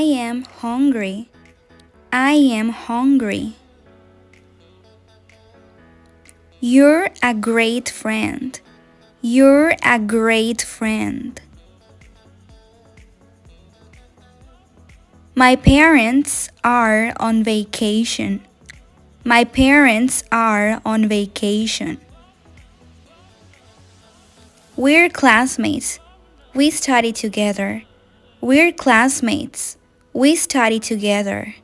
I am hungry. I am hungry. You're a great friend. You're a great friend. My parents are on vacation. My parents are on vacation. We're classmates. We study together. We're classmates. We study together.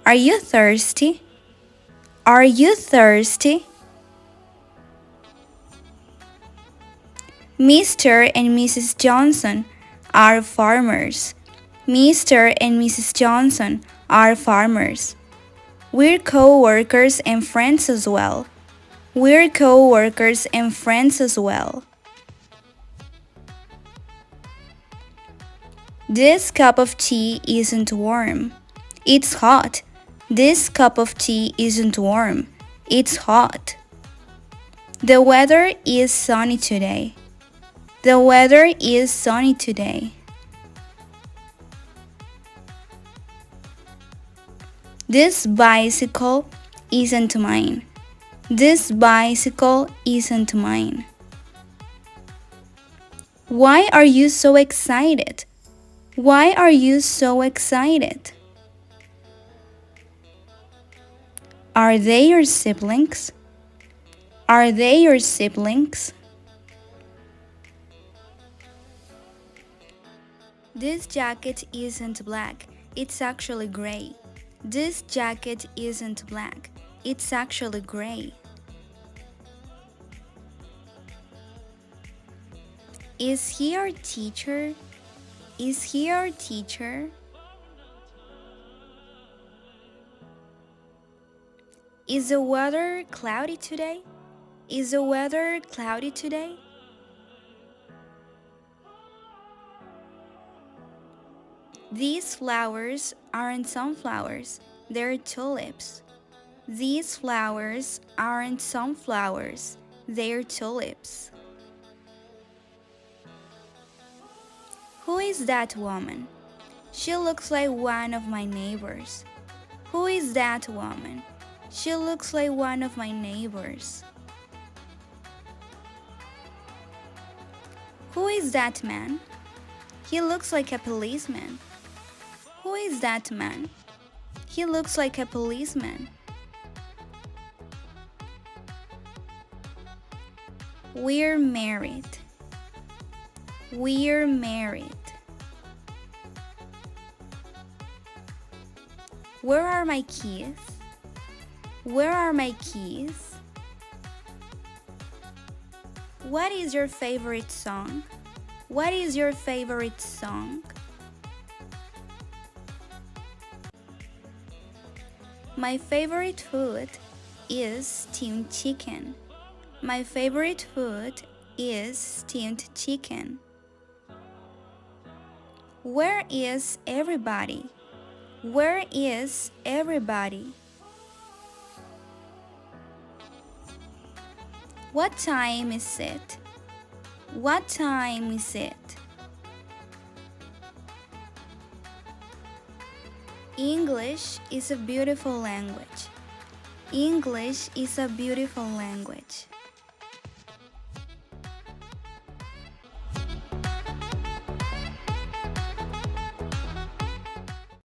Are you thirsty? Are you thirsty? Mr. and Mrs. Johnson are farmers. Mr. and Mrs. Johnson are farmers. We're co-workers and friends as well. We're co-workers and friends as well. This cup of tea isn't warm. It's hot. This cup of tea isn't warm. It's hot. The weather is sunny today. The weather is sunny today. This bicycle isn't mine. This bicycle isn't mine. Why are you so excited? Why are you so excited? Are they your siblings? Are they your siblings? This jacket isn't black. It's actually gray. This jacket isn't black. It's actually gray. Is he our teacher? Is he our teacher? Is the weather cloudy today? Is the weather cloudy today? These flowers aren't sunflowers, they're tulips. These flowers aren't sunflowers, they're tulips. Who is that woman? She looks like one of my neighbors. Who is that woman? She looks like one of my neighbors. Who is that man? He looks like a policeman. Who is that man? He looks like a policeman. We're married. We're married. Where are my keys? Where are my keys? What is your favorite song? What is your favorite song? My favorite food is steamed chicken. My favorite food is steamed chicken. Where is everybody? Where is everybody? What time is it? What time is it? English is a beautiful language. English is a beautiful language.